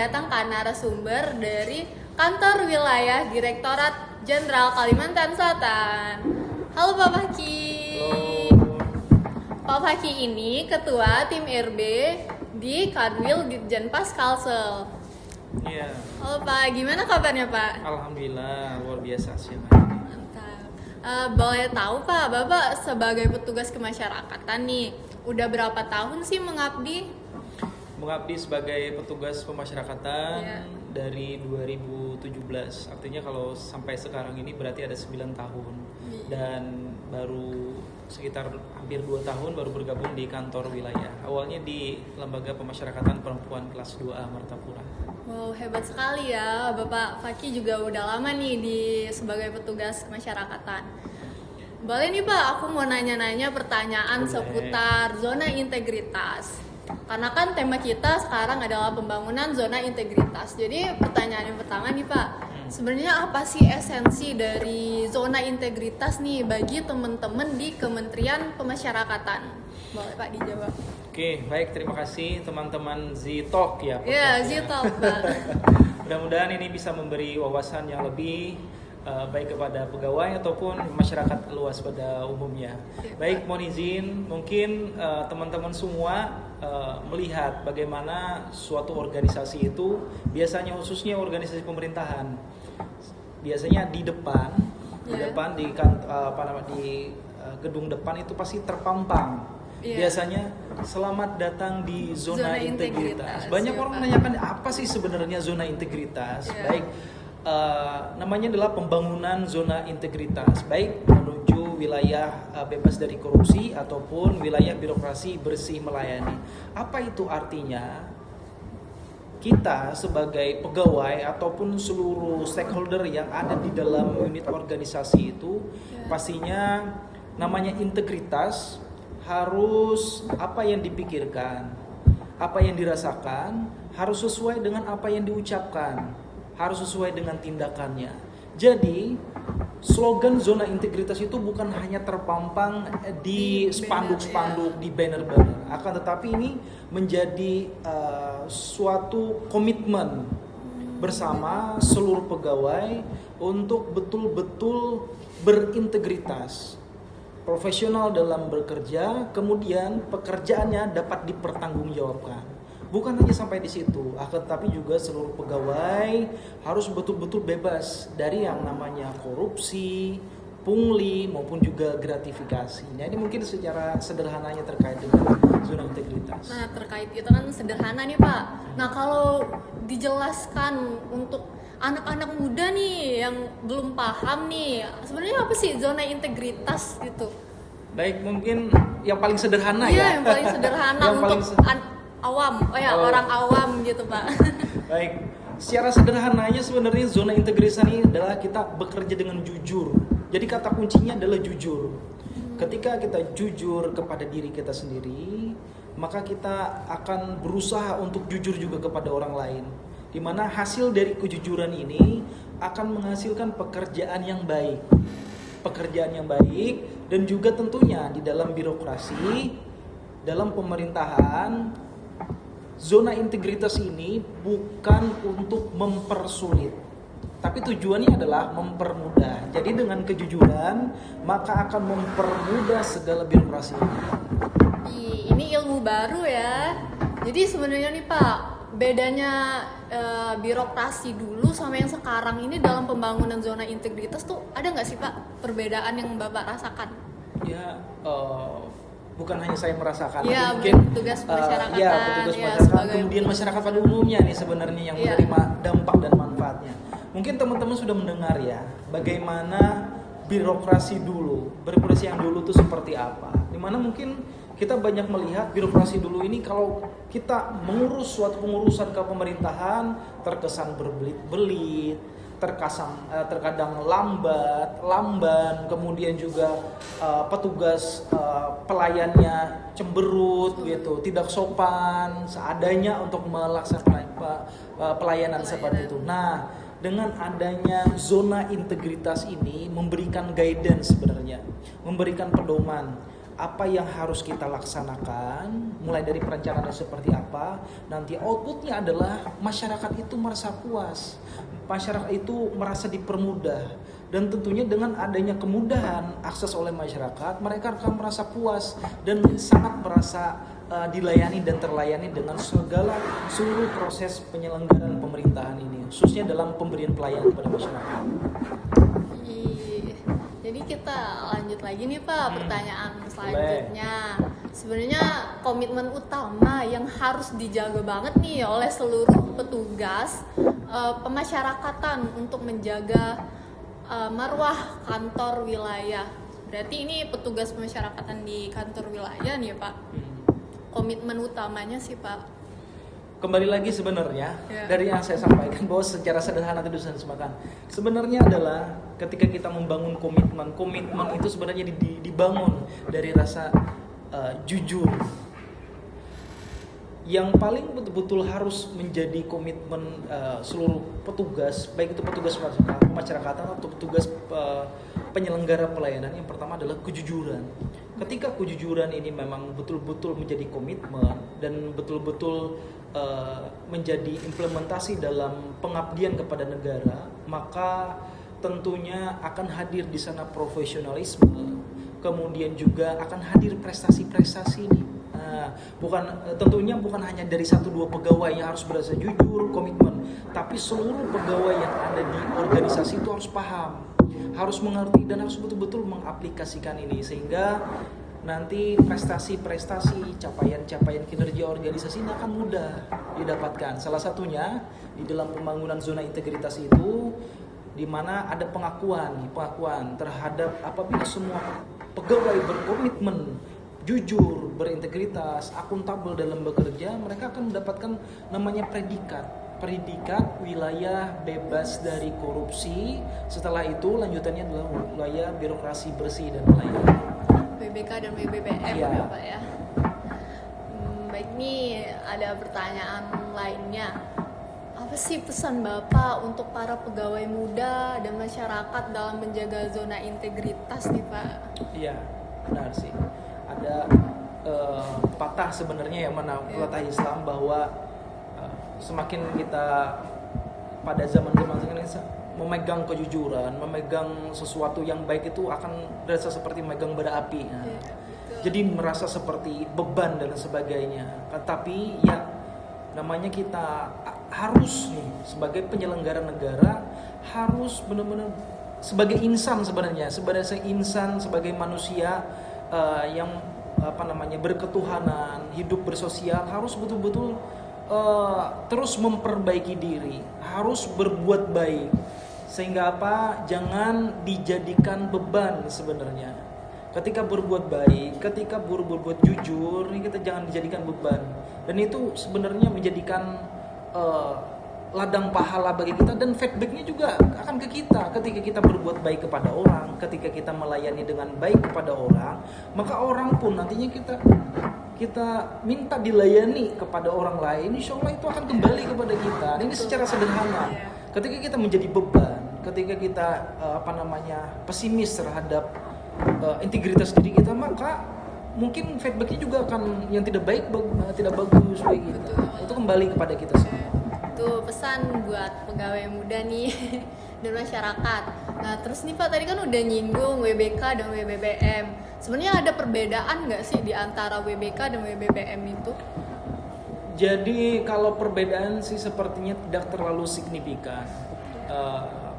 mendatangkan narasumber dari Kantor Wilayah Direktorat Jenderal Kalimantan Selatan. Halo Pak Faki. Halo. Pak Faki ini Ketua Tim RB di Kanwil Ditjenpas Kalsel. Iya. Halo Pak, gimana kabarnya Pak? Alhamdulillah, luar biasa sih. Mantap. Boleh tahu Pak, Bapak sebagai petugas kemasyarakatan nih, udah berapa tahun sih mengabdi? Mengabdi sebagai petugas pemasyarakatan Iya. dari 2017. Artinya kalau sampai sekarang ini berarti ada 9 tahun. Iya. Dan baru sekitar hampir 2 tahun baru bergabung di kantor wilayah. Awalnya di Lembaga Pemasyarakatan Perempuan kelas 2A Martapura. Wow, hebat sekali ya, Bapak Faki juga udah lama nih sebagai petugas kemasyarakatan. Boleh nih Pak, aku mau nanya-nanya pertanyaan Boleh. seputar zona integritas. Karena kan tema kita sekarang adalah pembangunan zona integritas. Jadi pertanyaan yang pertama nih Pak, sebenarnya apa sih esensi dari zona integritas nih bagi teman-teman di Kementerian Pemasyarakatan? Boleh Pak dijawab. Oke, baik, terima kasih teman-teman Z-Talk ya. Iya, podcastnya. Z-Talk Pak. Mudah-mudahan ini bisa memberi wawasan yang lebih baik kepada pegawai ataupun masyarakat luas pada umumnya. Baik, mohon izin, mungkin teman-teman semua melihat bagaimana suatu organisasi itu biasanya khususnya organisasi pemerintahan biasanya di depan, di gedung depan itu pasti terpampang. Biasanya selamat datang di zona integritas. Banyak orang menanyakan apa sih sebenarnya zona integritas. Baik, namanya adalah pembangunan zona integritas, baik menuju wilayah bebas dari korupsi ataupun wilayah birokrasi bersih melayani. Apa itu artinya? Kita sebagai pegawai ataupun seluruh stakeholder yang ada di dalam unit organisasi itu pastinya namanya integritas harus apa yang dipikirkan, apa yang dirasakan harus sesuai dengan apa yang diucapkan, harus sesuai dengan tindakannya. Jadi slogan zona integritas itu bukan hanya terpampang di spanduk-spanduk, di banner-banner, akan tetapi ini menjadi suatu komitmen bersama seluruh pegawai untuk betul-betul berintegritas, profesional dalam bekerja, kemudian pekerjaannya dapat dipertanggungjawabkan. Bukan hanya sampai di situ, akan tetapi juga seluruh pegawai harus betul-betul bebas dari yang namanya korupsi, pungli maupun juga gratifikasi. Nah, ini mungkin secara sederhananya terkait dengan zona integritas. Nah, terkait itu kan sederhana nih Pak. Nah, kalau dijelaskan untuk anak-anak muda nih yang belum paham nih, sebenarnya apa sih zona integritas gitu? Baik, mungkin yang paling sederhana ya. Iya, yang paling sederhana Yang untuk paling awam, orang awam gitu Pak. Baik, secara sederhananya sebenarnya zona integritas ini adalah kita bekerja dengan jujur. Jadi kata kuncinya adalah jujur. Ketika kita jujur kepada diri kita sendiri, maka kita akan berusaha untuk jujur juga kepada orang lain. Di mana hasil dari kejujuran ini akan menghasilkan pekerjaan yang baik. Pekerjaan yang baik dan juga tentunya di dalam birokrasi, dalam pemerintahan, zona integritas ini bukan untuk mempersulit, tapi tujuannya adalah mempermudah. Jadi dengan kejujuran maka akan mempermudah segala birokrasi. Ini ilmu baru ya. Jadi sebenarnya nih Pak, bedanya birokrasi dulu sama yang sekarang ini dalam pembangunan zona integritas tuh ada nggak sih Pak perbedaan yang Bapak rasakan? Ya, bukan hanya saya merasakan, ya, mungkin petugas masyarakat, petugas masyarakat, kemudian masyarakat pada umumnya nih sebenarnya yang menerima dampak dan manfaatnya. Mungkin teman-teman sudah mendengar ya, bagaimana birokrasi dulu, birokrasi yang dulu itu seperti apa. Dimana mungkin kita banyak melihat birokrasi dulu ini kalau kita mengurus suatu pengurusan ke pemerintahan terkesan berbelit-belit, terkadang lamban, kemudian juga petugas pelayannya cemberut gitu, tidak sopan, seadanya untuk melaksanakan pelayanan seperti itu. Nah, dengan adanya zona integritas ini memberikan guidance sebenarnya, memberikan pedoman apa yang harus kita laksanakan, mulai dari perencanaannya seperti apa, nanti outputnya adalah masyarakat itu merasa puas, masyarakat itu merasa dipermudah, dan tentunya dengan adanya kemudahan akses oleh masyarakat, mereka akan merasa puas dan sangat merasa dilayani dan terlayani dengan seluruh proses penyelenggaraan pemerintahan ini, khususnya dalam pemberian pelayanan kepada masyarakat. Jadi kita lanjut lagi nih Pak, pertanyaan selanjutnya. Sebenarnya komitmen utama yang harus dijaga banget nih oleh seluruh petugas pemasyarakatan untuk menjaga marwah kantor wilayah. Berarti ini petugas pemasyarakatan di kantor wilayah nih Pak. Komitmen utamanya sih Pak. Kembali lagi sebenarnya dari yang saya sampaikan bahwa secara sederhana tadi saya semakan sebenarnya adalah ketika kita membangun komitmen itu sebenarnya dibangun dari rasa jujur. Yang paling betul-betul harus menjadi komitmen seluruh petugas, baik itu petugas pemasyarakatan atau petugas penyelenggara pelayanan, yang pertama adalah kejujuran. Ketika kejujuran ini memang betul-betul menjadi komitmen dan betul-betul menjadi implementasi dalam pengabdian kepada negara, maka tentunya akan hadir di sana profesionalisme, kemudian juga akan hadir prestasi-prestasi nih. Tentunya bukan hanya dari 1-2 pegawai yang harus berasa jujur, komitmen, tapi seluruh pegawai yang ada di organisasi itu harus paham, harus mengerti dan harus betul-betul mengaplikasikan ini, sehingga nanti prestasi-prestasi, capaian-capaian kinerja organisasi ini akan mudah didapatkan. Salah satunya di dalam pembangunan zona integritas itu, di mana ada pengakuan terhadap apabila semua pegawai berkomitmen, jujur, berintegritas, akuntabel dalam bekerja, mereka akan mendapatkan namanya predikat wilayah bebas dari korupsi. Setelah itu lanjutannya adalah wilayah birokrasi bersih dan melayani. WBK dan WBBM ya Pak ya. Baik, nih ada pertanyaan lainnya. Apa sih pesan Bapak untuk para pegawai muda dan masyarakat dalam menjaga zona integritas nih Pak? Iya, benar sih. Ada patah sebenarnya yang mana patah Islam bahwa semakin kita pada zaman ini memegang kejujuran, memegang sesuatu yang baik itu akan berasa seperti memegang bara api. Jadi merasa seperti beban dan sebagainya. Tapi ya namanya kita harus nih sebagai penyelenggara negara harus benar-benar sebagai insan sebenarnya, sebagai manusia yang berketuhanan, hidup bersosial, harus betul-betul terus memperbaiki diri, harus berbuat baik, sehingga jangan dijadikan beban sebenarnya. Ketika berbuat baik, ketika berbuat jujur, ini kita jangan dijadikan beban, dan itu sebenarnya menjadikan ladang pahala bagi kita, dan feedbacknya juga akan ke kita. Ketika kita berbuat baik kepada orang, ketika kita melayani dengan baik kepada orang, maka orang pun nantinya kita minta dilayani kepada orang lain, insya Allah itu akan kembali kepada kita. Ini secara sederhana. Ketika kita menjadi beban, ketika kita pesimis terhadap integritas diri kita, maka mungkin feedbacknya juga akan yang tidak bagus bagi kita. Itu kembali kepada kita semua. Itu pesan buat pegawai muda nih dan masyarakat. Nah terus nih Pak, tadi kan udah nyinggung WBK dan WBBM. Sebenarnya ada perbedaan nggak sih di antara WBK dan WBBM itu? Jadi kalau perbedaan sih sepertinya tidak terlalu signifikan.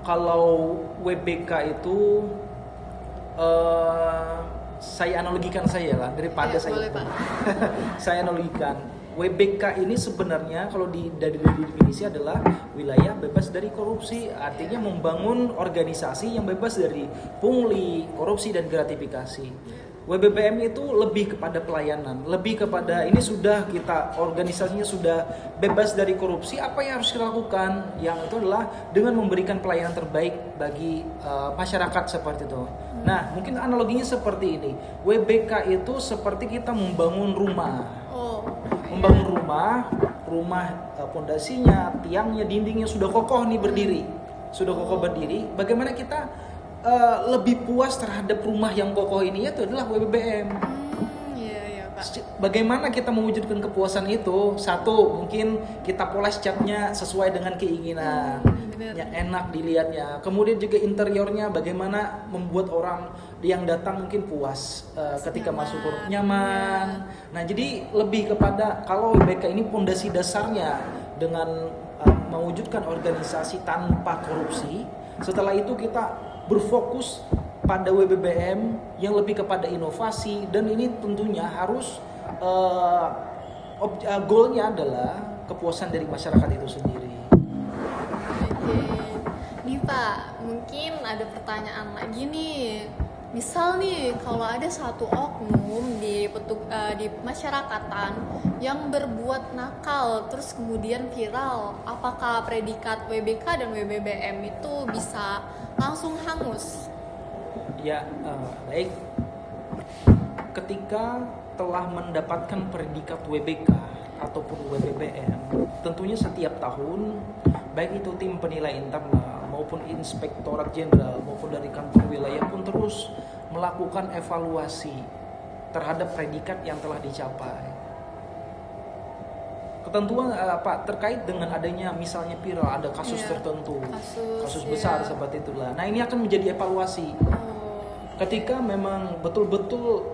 Kalau WBK itu saya analogikan daripada saya. Boleh, Pak. Saya analogikan. WBK ini sebenarnya kalau dari definisi adalah wilayah bebas dari korupsi, artinya membangun organisasi yang bebas dari pungli, korupsi dan gratifikasi. WBBM itu lebih kepada pelayanan, lebih kepada ini sudah kita organisasinya sudah bebas dari korupsi, apa yang harus kita lakukan? Yang itu adalah dengan memberikan pelayanan terbaik bagi masyarakat seperti itu. Nah, mungkin analoginya seperti ini. WBK itu seperti kita membangun rumah. Membangun rumah pondasinya, tiangnya, dindingnya sudah kokoh nih berdiri. Bagaimana kita lebih puas terhadap rumah yang kokoh ini, itu adalah WBBM. Bagaimana kita mewujudkan kepuasan itu? Satu, mungkin kita poles catnya sesuai dengan keinginan, ya, enak dilihatnya. Kemudian juga interiornya, bagaimana membuat orang yang datang mungkin puas ketika masuk nyaman. Nah, jadi lebih kepada kalau WBK ini fondasi dasarnya dengan mewujudkan organisasi tanpa korupsi. Setelah itu kita berfokus pada WBBM yang lebih kepada inovasi, dan ini tentunya harus goalnya adalah kepuasan dari masyarakat itu sendiri. Oke, nih Pak, mungkin ada pertanyaan lagi nih. Misal nih, kalau ada satu oknum di masyarakatan yang berbuat nakal terus kemudian viral, apakah predikat WBK dan WBBM itu bisa langsung hangus? Ya, baik. Ketika telah mendapatkan predikat WBK ataupun WBBM, tentunya setiap tahun, baik itu tim penilai internal maupun inspektorat jenderal maupun dari kantor wilayah pun terus melakukan evaluasi terhadap predikat yang telah dicapai. Ketentuan terkait dengan adanya misalnya viral, ada kasus tertentu, kasus besar seperti itulah. Nah, ini akan menjadi evaluasi. Ketika memang betul-betul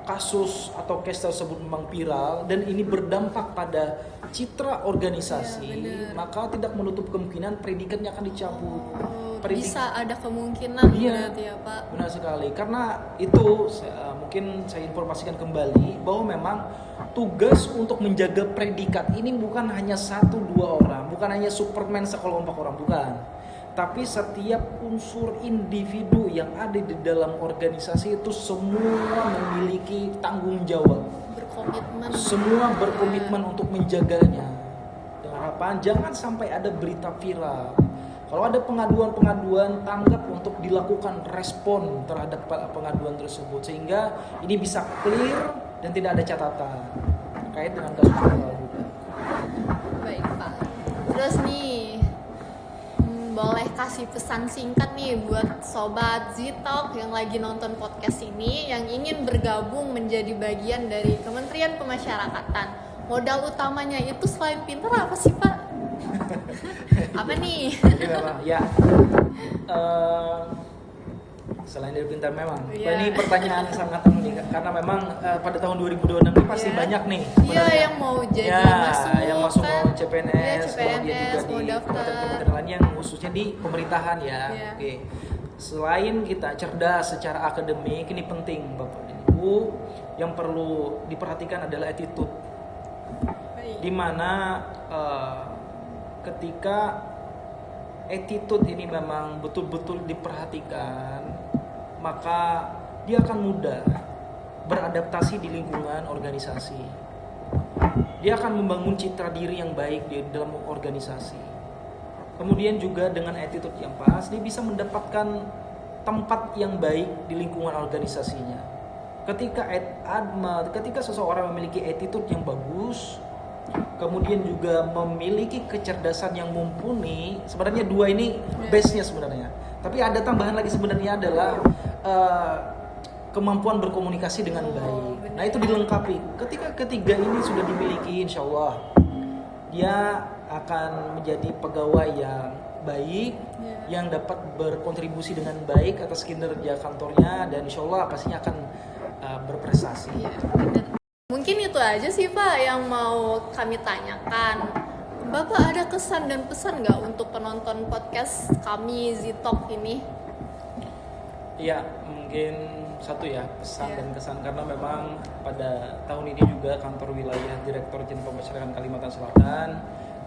kasus atau case tersebut memang viral dan ini berdampak pada citra organisasi, maka tidak menutup kemungkinan predikatnya akan dicabut. Bisa ada kemungkinan berarti ya Pak. Benar sekali, karena itu mungkin saya informasikan kembali bahwa memang tugas untuk menjaga predikat ini bukan hanya 1-2 orang, bukan hanya Superman sekelompok orang, bukan. Tapi setiap unsur individu yang ada di dalam organisasi itu semua memiliki tanggung jawab. Berkomitmen. Semua berkomitmen untuk menjaganya. Dengan harapan jangan sampai ada berita viral. Kalau ada pengaduan-pengaduan, tanggap untuk dilakukan respon terhadap pengaduan tersebut sehingga ini bisa clear dan tidak ada catatan terkait dengan kasus viral juga. Baik Pak. Terus nih, boleh kasih pesan singkat nih buat sobat Z-Talk yang lagi nonton podcast ini yang ingin bergabung menjadi bagian dari Kementerian Pemasyarakatan. Modal utamanya itu selain pintar apa sih Pak? Apa nih? Ya, selain dari pintar memang. Ini pertanyaan sangat unik karena memang pada tahun 2026 ini pasti banyak nih. Iya, yang mau jadi yang masuk kan? mau CPNS, CPNS juga mau di daftar. kementerian lain yang khususnya di pemerintahan ya. Oke. Selain kita cerdas secara akademik, ini penting Bapak dan Ibu, yang perlu diperhatikan adalah attitude. Di mana ketika attitude ini memang betul-betul diperhatikan, maka dia akan mudah beradaptasi di lingkungan organisasi. Dia akan membangun citra diri yang baik di dalam organisasi. Kemudian juga dengan attitude yang pas, dia bisa mendapatkan tempat yang baik di lingkungan organisasinya. Ketika seseorang memiliki attitude yang bagus, kemudian juga memiliki kecerdasan yang mumpuni, sebenarnya dua ini base-nya sebenarnya. Tapi ada tambahan lagi sebenarnya adalah kemampuan berkomunikasi dengan baik. Nah, itu dilengkapi. Ketika ketiga ini sudah dimiliki, insya Allah dia akan menjadi pegawai yang baik, yang dapat berkontribusi dengan baik atas kinerja kantornya, dan insya Allah pastinya akan berprestasi. Mungkin itu aja sih Pak yang mau kami tanyakan. Bapak ada kesan dan pesan nggak untuk penonton podcast kami Z-Talk ini? Iya, mungkin satu ya pesan dan kesan, karena memang pada tahun ini juga kantor wilayah Direktur Jenderal Pemasyarakatan Kalimantan Selatan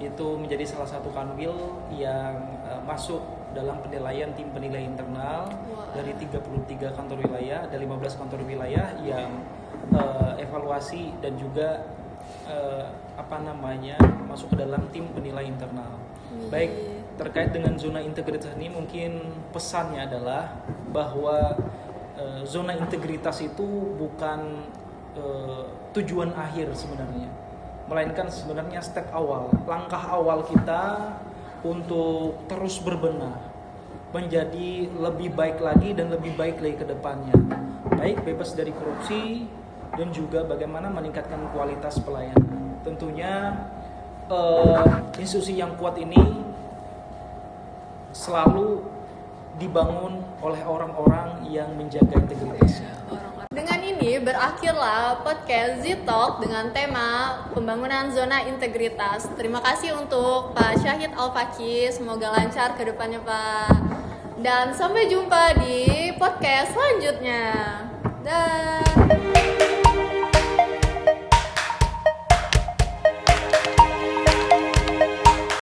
itu menjadi salah satu kanwil yang masuk dalam penilaian tim penilai internal. Dari 33 kantor wilayah, ada 15 kantor wilayah yang evaluasi dan juga masuk ke dalam tim penilai internal. Baik, terkait dengan zona integritas ini mungkin pesannya adalah bahwa zona integritas itu bukan tujuan akhir sebenarnya, melainkan sebenarnya step awal, langkah awal kita untuk terus berbenah menjadi lebih baik lagi dan lebih baik lagi ke depannya. Baik bebas dari korupsi, dan juga bagaimana meningkatkan kualitas pelayanan. Tentunya institusi yang kuat ini selalu dibangun oleh orang-orang yang menjaga integritasnya. Dengan ini berakhirlah podcast Z-Talk dengan tema pembangunan zona integritas. Terima kasih untuk Pak Syahid Al-Fakih, semoga lancar ke depannya Pak. Dan sampai jumpa di podcast selanjutnya. Dah.